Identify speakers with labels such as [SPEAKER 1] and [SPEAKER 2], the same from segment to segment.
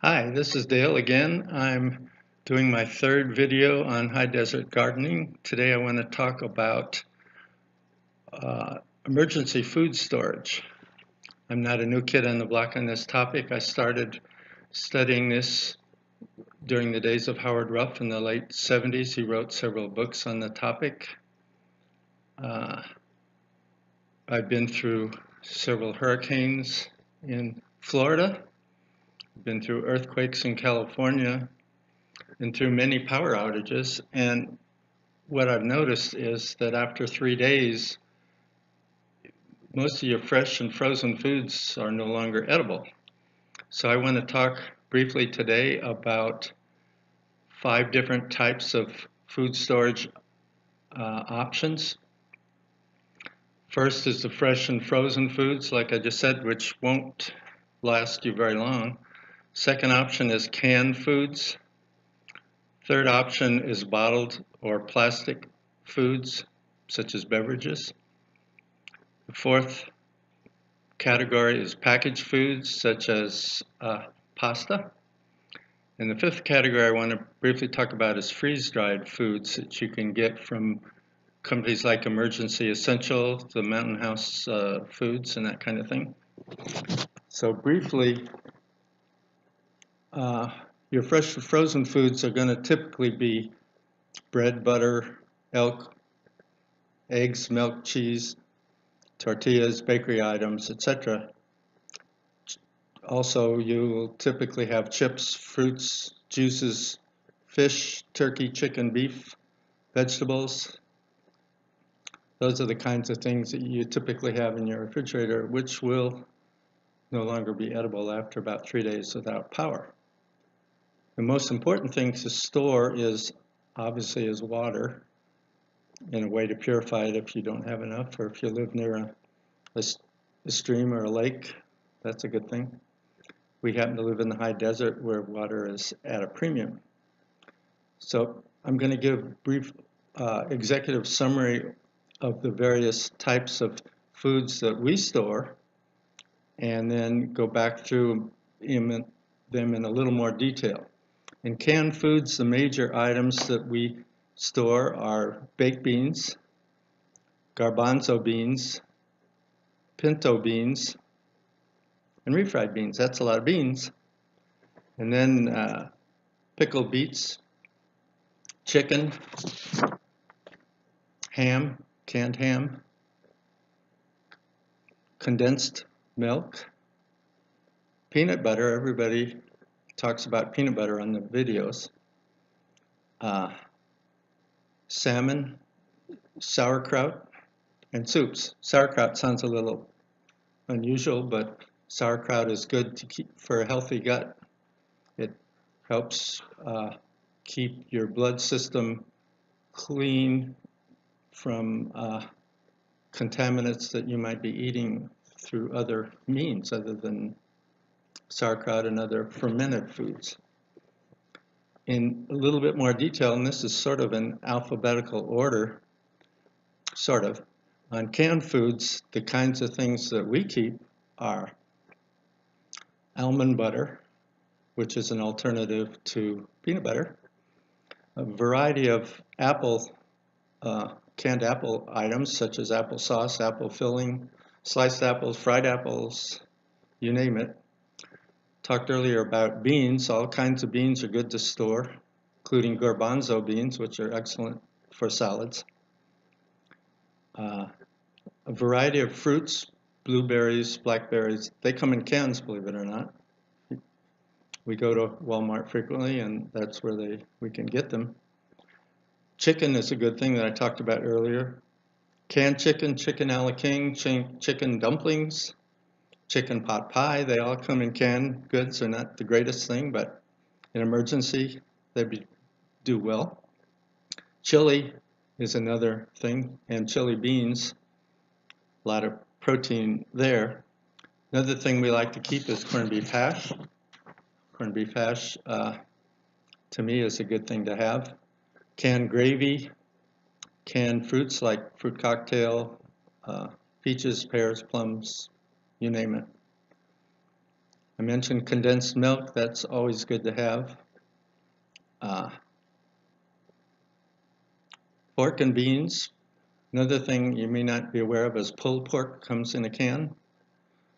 [SPEAKER 1] Hi, this is Dale again. I'm doing my third video on high desert gardening. Today I want to talk about emergency food storage. I'm not a new kid on the block on this topic. I started studying this during the days of Howard Ruff in the late 70s. He wrote several books on the topic. I've been through several hurricanes in Florida, been through earthquakes in California, and through many power outages. And what I've noticed is that after 3 days, most of your fresh and frozen foods are no longer edible. So I want to talk briefly today about 5 different types of food storage options. First is the fresh and frozen foods, like I just said, which won't last you very long. Second option is canned foods. Third option is bottled or plastic foods, such as beverages. The fourth category is packaged foods, such as pasta. And the fifth category I want to briefly talk about is freeze-dried foods that you can get from companies like Emergency Essential, the Mountain House Foods, and that kind of thing. So briefly, your fresh frozen foods are going to typically be bread, butter, milk, eggs, milk, cheese, tortillas, bakery items, etc. Also, you'll typically have chips, fruits, juices, fish, turkey, chicken, beef, vegetables. Those are the kinds of things that you typically have in your refrigerator, which will no longer be edible after about 3 days without power. The most important thing to store is obviously water, and a way to purify it if you don't have enough, or if you live near a stream or a lake, that's a good thing. We happen to live in the high desert where water is at a premium. So I'm going to give a brief executive summary of the various types of foods that we store, and then go back through them in a little more detail. In canned foods, the major items that we store are baked beans, garbanzo beans, pinto beans, and refried beans. That's a lot of beans. And then pickled beets, chicken, ham, canned ham, condensed milk, peanut butter. Everybody talks about peanut butter on the videos. Salmon, sauerkraut, and soups. Sauerkraut sounds a little unusual, but sauerkraut is good to keep for a healthy gut. It helps keep your blood system clean from contaminants that you might be eating through other means other than sauerkraut and other fermented foods. In a little bit more detail, and this is sort of in alphabetical order, sort of, on canned foods, the kinds of things that we keep are almond butter, which is an alternative to peanut butter, a variety of canned apple items such as applesauce, apple filling, sliced apples, fried apples, you name it. Talked earlier about beans. All kinds of beans are good to store, including garbanzo beans, which are excellent for salads. A variety of fruits, blueberries, blackberries. They come in cans, believe it or not. We go to Walmart frequently, and that's where we can get them. Chicken is a good thing that I talked about earlier. Canned chicken, chicken a la king, chicken dumplings, chicken pot pie. They all come in canned goods. They're not the greatest thing, but in emergency, they do well. Chili is another thing, and chili beans, a lot of protein there. Another thing we like to keep is corned beef hash. Corned beef hash, to me, is a good thing to have. Canned gravy, canned fruits like fruit cocktail, peaches, pears, plums, you name it. I mentioned condensed milk. That's always good to have. Pork and beans. Another thing you may not be aware of is pulled pork comes in a can.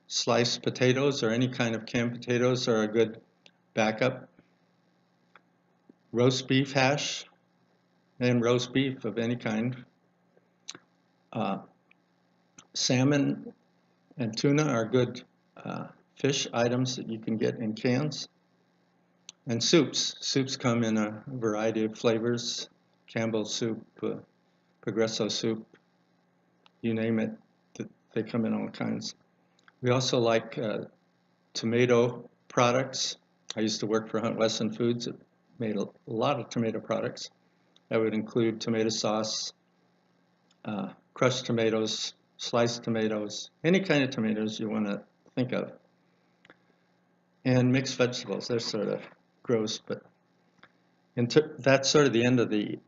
[SPEAKER 1] Sliced potatoes or any kind of canned potatoes are a good backup. Roast beef hash and roast beef of any kind. Salmon and tuna are good fish items that you can get in cans. And soups. Soups come in a variety of flavors. Campbell's soup, Progresso soup, you name it, they come in all kinds. We also like tomato products. I used to work for Hunt Wesson Foods. It made a lot of tomato products. That would include tomato sauce, crushed tomatoes, sliced tomatoes, any kind of tomatoes you want to think of. And mixed vegetables. They're sort of gross, but that's sort of the end of the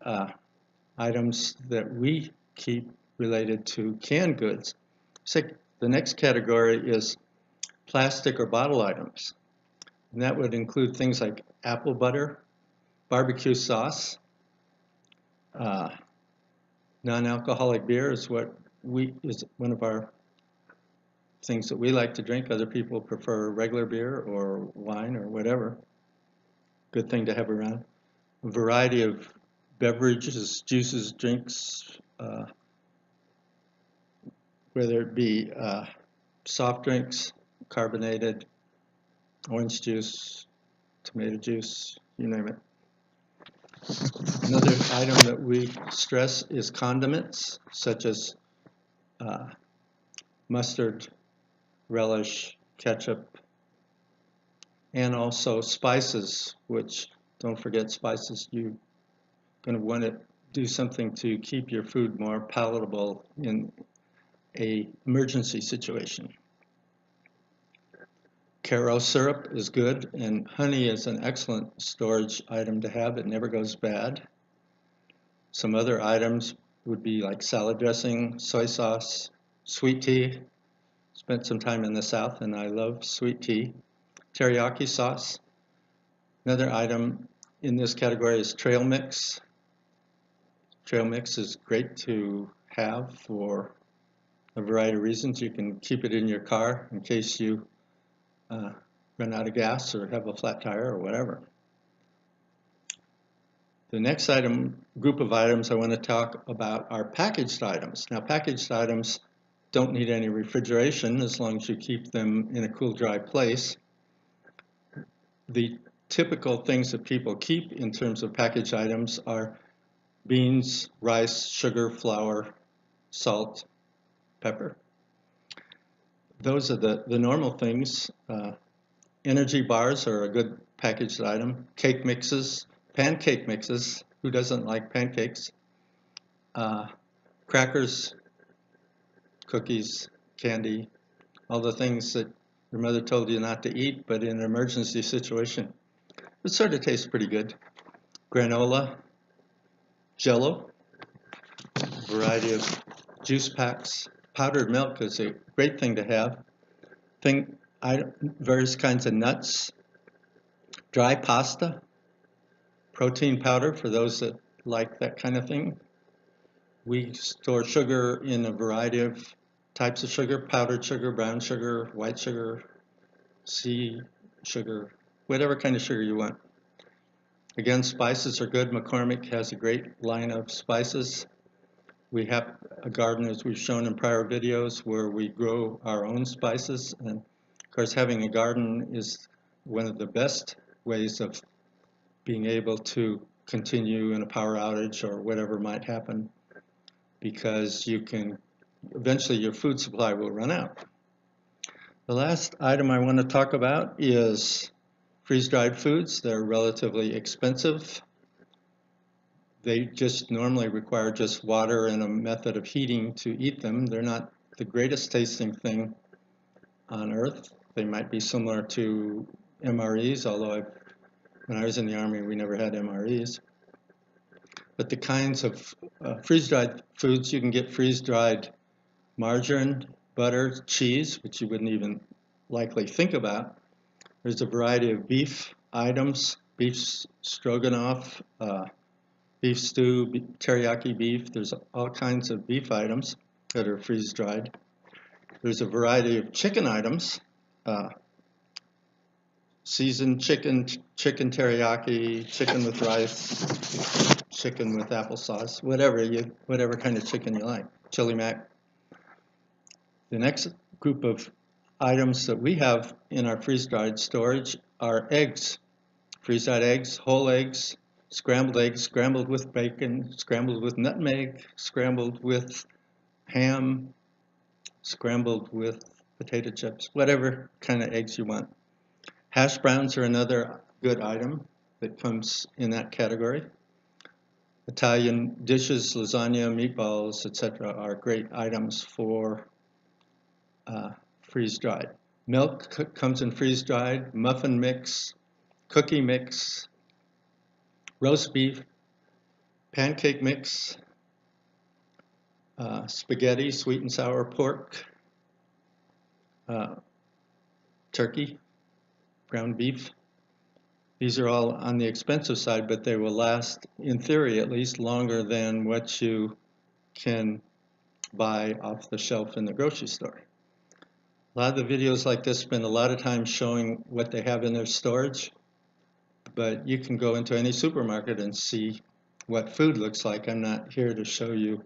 [SPEAKER 1] items that we keep related to canned goods. So the next category is plastic or bottle items. And that would include things like apple butter, barbecue sauce, non-alcoholic beer is one of our things that we like to drink. Other people prefer regular beer or wine or whatever. Good thing to have around. A variety of beverages, juices, drinks, whether it be soft drinks, carbonated, orange juice, tomato juice, you name it. Another item that we stress is condiments, such as mustard, relish, ketchup, and also spices, which, don't forget spices, you're going to want to do something to keep your food more palatable in an emergency situation. Caro syrup is good, and honey is an excellent storage item to have. It never goes bad. Some other items would be like salad dressing, soy sauce, sweet tea. Spent some time in the South, and I love sweet tea. Teriyaki sauce. Another item in this category is trail mix. Trail mix is great to have for a variety of reasons. You can keep it in your car in case you run out of gas or have a flat tire or whatever. The next group of items I want to talk about are packaged items. Now, packaged items don't need any refrigeration as long as you keep them in a cool, dry place. The typical things that people keep in terms of packaged items are beans, rice, sugar, flour, salt, pepper. Those are the normal things. Energy bars are a good packaged item. Cake mixes, pancake mixes. Who doesn't like pancakes? Crackers, cookies, candy, all the things that your mother told you not to eat, but in an emergency situation, it sort of tastes pretty good. Granola, Jell-O, variety of juice packs. Powdered milk is a great thing to have. Various kinds of nuts, dry pasta, protein powder for those that like that kind of thing. We store sugar in a variety of types of sugar: powdered sugar, brown sugar, white sugar, sea sugar, whatever kind of sugar you want. Again, spices are good. McCormick has a great line of spices. We have a garden, as we've shown in prior videos, where we grow our own spices. And of course, having a garden is one of the best ways of being able to continue in a power outage or whatever might happen, because you can, eventually your food supply will run out. The last item I want to talk about is freeze-dried foods. They're relatively expensive. They just normally require just water and a method of heating to eat them. They're not the greatest tasting thing on earth. They might be similar to MREs, although when I was in the Army, we never had MREs. But the kinds of freeze-dried foods, you can get freeze-dried margarine, butter, cheese, which you wouldn't even likely think about. There's a variety of beef items, beef stroganoff, beef stew, teriyaki beef. There's all kinds of beef items that are freeze-dried. There's a variety of chicken items, seasoned chicken, chicken teriyaki, chicken with rice, chicken with applesauce, whatever kind of chicken you like, chili mac. The next group of items that we have in our freeze-dried storage are eggs, freeze-dried eggs, whole eggs, scrambled with bacon, scrambled with nutmeg, scrambled with ham, scrambled with potato chips, whatever kind of eggs you want. Hash browns are another good item that comes in that category. Italian dishes, lasagna, meatballs, etc. are great items for freeze-dried. Milk comes in freeze-dried, muffin mix, cookie mix, roast beef, pancake mix, spaghetti, sweet and sour pork, turkey, ground beef. These are all on the expensive side, but they will last, in theory at least, longer than what you can buy off the shelf in the grocery store. A lot of the videos like this spend a lot of time showing what they have in their storage, but you can go into any supermarket and see what food looks like. I'm not here to show you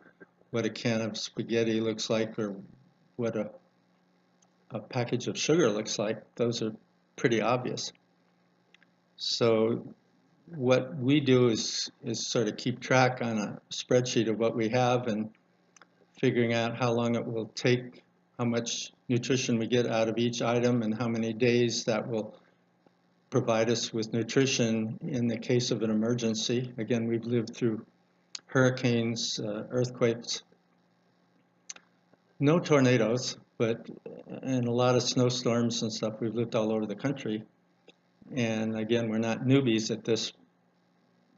[SPEAKER 1] what a can of spaghetti looks like or what a package of sugar looks like. Those are pretty obvious. So what we do is sort of keep track on a spreadsheet of what we have and figuring out how long it will take, how much nutrition we get out of each item, and how many days that will provide us with nutrition in the case of an emergency. Again, we've lived through hurricanes, earthquakes, no tornadoes, but and a lot of snowstorms and stuff. We've lived all over the country. And again, we're not newbies at this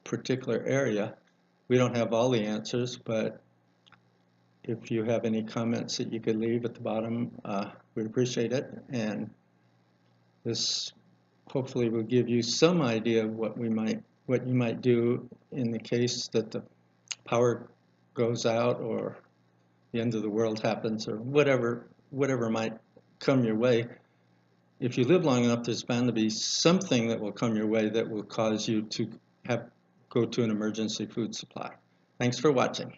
[SPEAKER 1] particular area. We don't have all the answers, but if you have any comments that you could leave at the bottom, we'd appreciate it. And this hopefully will give you some idea of what you might do in the case that the power goes out or the end of the world happens or whatever might come your way. If you live long enough, there's bound to be something that will come your way that will cause you to go to an emergency food supply. Thanks for watching.